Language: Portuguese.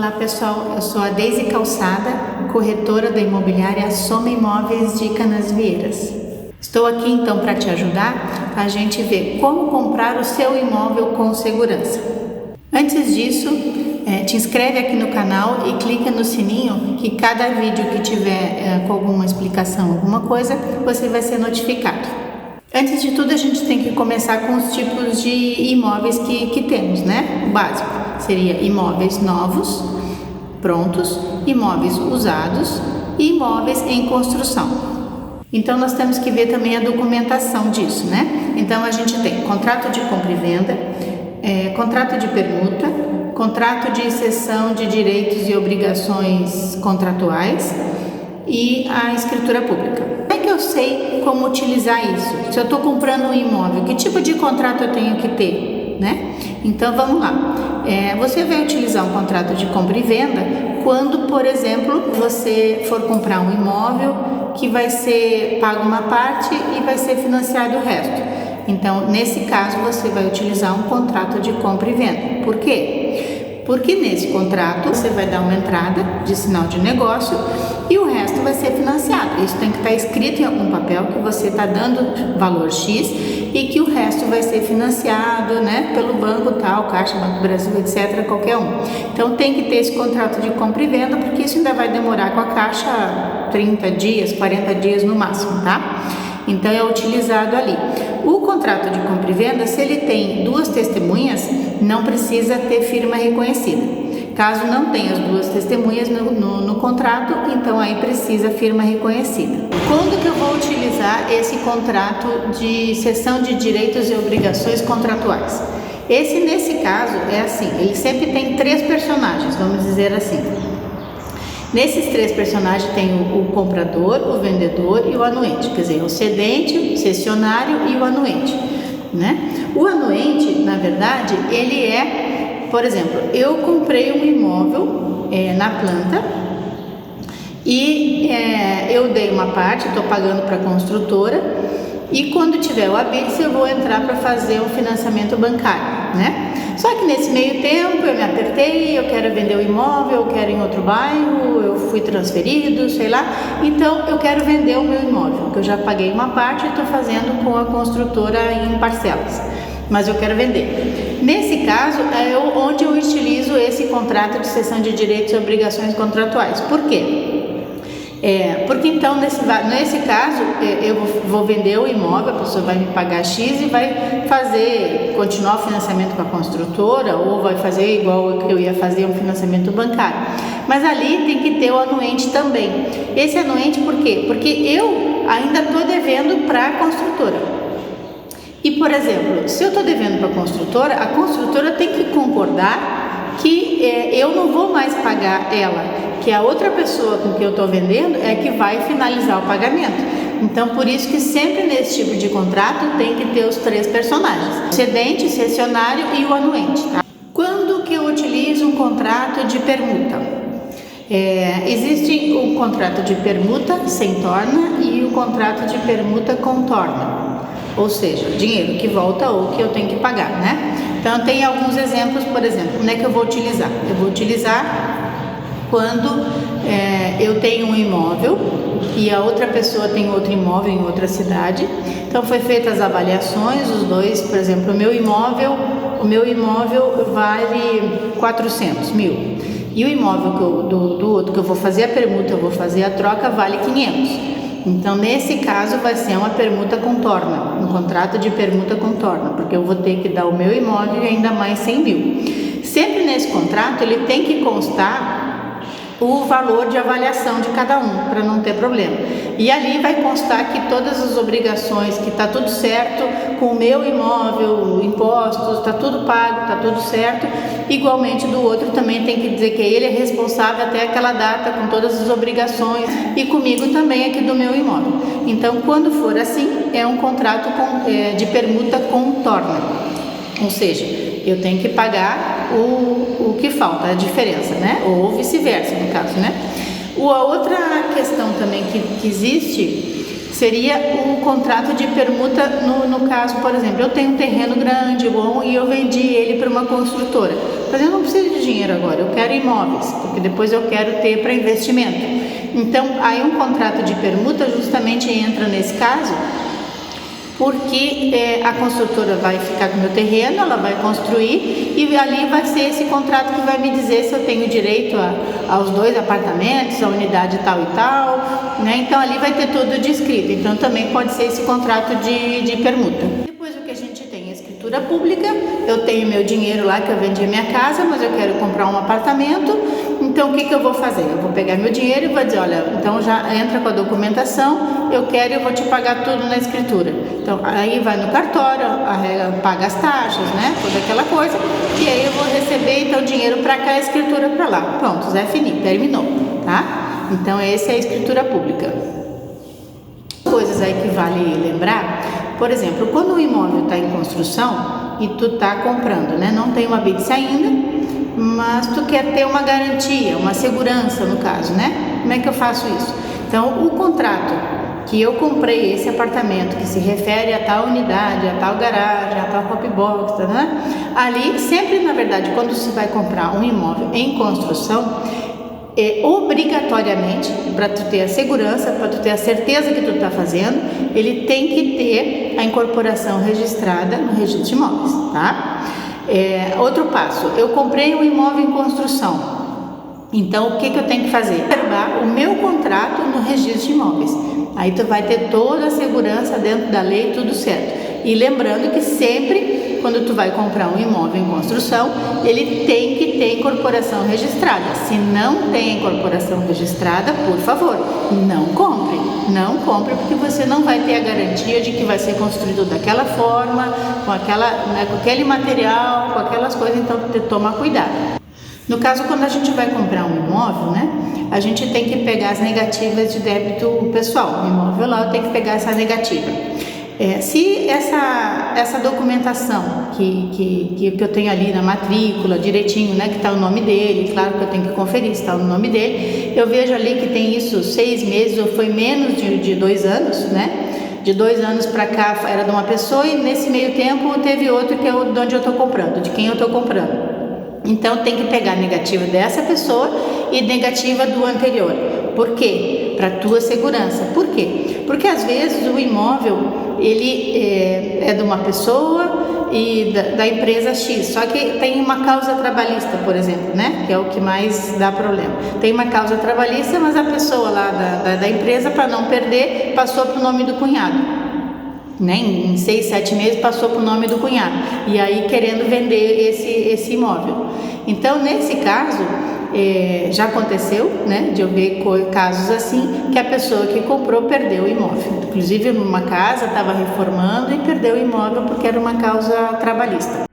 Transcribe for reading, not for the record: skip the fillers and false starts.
Olá pessoal, eu sou a Deise Calçada, corretora da imobiliária Soma Imóveis de Canasvieiras. Estou aqui então para te ajudar a gente ver como comprar o seu imóvel com segurança. Antes disso, te inscreve aqui no canal e clica no sininho que cada vídeo que tiver com alguma explicação, alguma coisa, você vai ser notificado. Antes de tudo, a gente tem que começar com os tipos de imóveis que temos, né? O básico seria imóveis novos, prontos, imóveis usados e imóveis em construção. Então, nós temos que ver também a documentação disso, né? Então, a gente tem contrato de compra e venda, contrato de permuta, contrato de cessão de direitos e obrigações contratuais e a escritura pública. Como é que eu sei como utilizar isso? Se eu estou comprando um imóvel, que tipo de contrato eu tenho que ter, né? Então, vamos lá. Você vai utilizar um contrato de compra e venda quando, por exemplo, você for comprar um imóvel que vai ser pago uma parte e vai ser financiado o resto. Então, nesse caso, você vai utilizar um contrato de compra e venda. Por quê? Porque nesse contrato você vai dar uma entrada de sinal de negócio e o resto vai ser financiado. Isso tem que estar escrito em algum papel que você está dando valor X e que o resto vai ser financiado, né, pelo banco tal, Caixa, Banco do Brasil, etc., qualquer um. Então tem que ter esse contrato de compra e venda, porque isso ainda vai demorar com a Caixa 30 dias, 40 dias no máximo, tá? Então é utilizado ali. O contrato de compra e venda, se ele tem duas testemunhas, não precisa ter firma reconhecida. Caso não tenha as duas testemunhas no contrato, então aí precisa firma reconhecida. Quando que eu vou utilizar esse contrato de cessão de direitos e obrigações contratuais? Nesse caso, é assim, ele sempre tem três personagens, vamos dizer assim. Nesses três personagens tem o comprador, o vendedor e o anuente, quer dizer, o cedente, o cessionário e o anuente, né? O anuente, na verdade, ele é, por exemplo, eu comprei um imóvel na planta e eu dei uma parte, estou pagando para a construtora e quando tiver o habite eu vou entrar para fazer um financiamento bancário, né? Só que nesse meio tempo eu me apertei, eu quero vender o imóvel, eu quero ir em outro bairro, eu fui transferido, sei lá, então eu quero vender o meu imóvel, que eu já paguei uma parte e estou fazendo com a construtora em parcelas, mas eu quero vender. Nesse caso é onde eu utilizo esse contrato de cessão de direitos e obrigações contratuais. Por quê? Porque então nesse caso eu vou vender o imóvel, a pessoa vai me pagar X e vai continuar o financiamento com a construtora ou vai fazer igual eu ia fazer um financiamento bancário. Mas ali tem que ter o anuente também. Esse anuente por quê? Porque eu ainda estou devendo para a construtora. E, por exemplo, se eu estou devendo para a construtora tem que concordar que eu não vou mais pagar ela, que a outra pessoa com que eu estou vendendo é que vai finalizar o pagamento. Então, por isso que sempre nesse tipo de contrato tem que ter os três personagens, o cedente, o cessionário e o anuente, tá? Quando que eu utilizo um contrato de permuta? Existe um contrato de permuta sem torna e o contrato de permuta com torna, ou seja, dinheiro que volta ou que eu tenho que pagar, né? Então, tem alguns exemplos, por exemplo, como é que eu vou utilizar? Eu vou utilizar quando eu tenho um imóvel e a outra pessoa tem outro imóvel em outra cidade. Então, foi feitas as avaliações, os dois, por exemplo, o meu imóvel vale 400 mil e o imóvel do outro que eu vou fazer a permuta, eu vou fazer a troca, vale 500. Então, nesse caso, vai ser uma permuta com torna, um contrato de permuta com torna, porque eu vou ter que dar o meu imóvel e ainda mais 100 mil. Sempre nesse contrato, ele tem que constar o valor de avaliação de cada um, para não ter problema. E ali vai constar que todas as obrigações, que está tudo certo com o meu imóvel, impostos, está tudo pago, está tudo certo. Igualmente do outro também tem que dizer que ele é responsável até aquela data com todas as obrigações e comigo também aqui do meu imóvel. Então, quando for assim, é um contrato de permuta com torna, ou seja, eu tenho que pagar o que falta, a diferença, né? Ou vice-versa, no caso, né? A outra questão também que existe seria o contrato de permuta no caso, por exemplo, eu tenho um terreno grande, bom, e eu vendi ele para uma construtora, mas eu não preciso de dinheiro agora, eu quero imóveis, porque depois eu quero ter para investimento. Então, aí um contrato de permuta justamente entra nesse caso, porque a construtora vai ficar com o meu terreno, ela vai construir e ali vai ser esse contrato que vai me dizer se eu tenho direito aos 2 apartamentos, a unidade tal e tal, né? Então ali vai ter tudo descrito, então também pode ser esse contrato de permuta. Depois o que a gente tem? A escritura pública, eu tenho meu dinheiro lá que eu vendi a minha casa, mas eu quero comprar um apartamento, então o que eu vou fazer? Eu vou pegar meu dinheiro e vou dizer, olha, então já entra com a documentação, eu quero e eu vou te pagar tudo na escritura. Então aí vai no cartório, paga as taxas, né, toda aquela coisa, e aí eu vou receber então dinheiro para cá, a escritura para lá. Pronto, Zé Fini, terminou, tá? Então essa é a escritura pública. Coisas aí que vale lembrar, por exemplo, quando o imóvel está em construção e tu está comprando, né, não tem uma BITS ainda, mas tu quer ter uma garantia, uma segurança no caso, né? Como é que eu faço isso? Então, o contrato que eu comprei esse apartamento, que se refere a tal unidade, a tal garagem, a tal hop box, né? Ali, sempre, na verdade, quando se vai comprar um imóvel em construção, obrigatoriamente, para tu ter a segurança, para tu ter a certeza que tu está fazendo, ele tem que ter a incorporação registrada no registro de imóveis, tá? Outro passo, eu comprei um imóvel em construção, então o que eu tenho que fazer? Reservar o meu contrato no registro de imóveis, aí tu vai ter toda a segurança dentro da lei, tudo certo. E lembrando que sempre, quando tu vai comprar um imóvel em construção, ele tem que ter incorporação registrada. Se não tem incorporação registrada, por favor, não compre. Não compre, porque você não vai ter a garantia de que vai ser construído daquela forma, com aquele material, com aquelas coisas, então toma cuidado. No caso, quando a gente vai comprar um imóvel, né, a gente tem que pegar as negativas de débito pessoal. O imóvel lá, eu tenho que pegar essa negativa. Se essa documentação que eu tenho ali na matrícula, direitinho, né, que está o nome dele, claro que eu tenho que conferir se está o nome dele, eu vejo ali que tem isso 6 meses ou foi menos de 2 anos, né? De 2 anos para cá era de uma pessoa e nesse meio tempo teve outro que é de onde eu estou comprando, de quem eu estou comprando. Então tem que pegar a negativa dessa pessoa e negativa do anterior. Por quê? Para tua segurança. Por quê? Porque às vezes o imóvel ele é de uma pessoa e da empresa X, só que tem uma causa trabalhista, por exemplo, né? Que é o que mais dá problema. Tem uma causa trabalhista, mas a pessoa lá da empresa, para não perder, passou para o nome do cunhado. Né? Em 6, 7 meses passou para o nome do cunhado e aí querendo vender esse imóvel. Então nesse caso já aconteceu, né, de eu ver casos assim, que a pessoa que comprou perdeu o imóvel, inclusive numa casa estava reformando e perdeu o imóvel porque era uma causa trabalhista.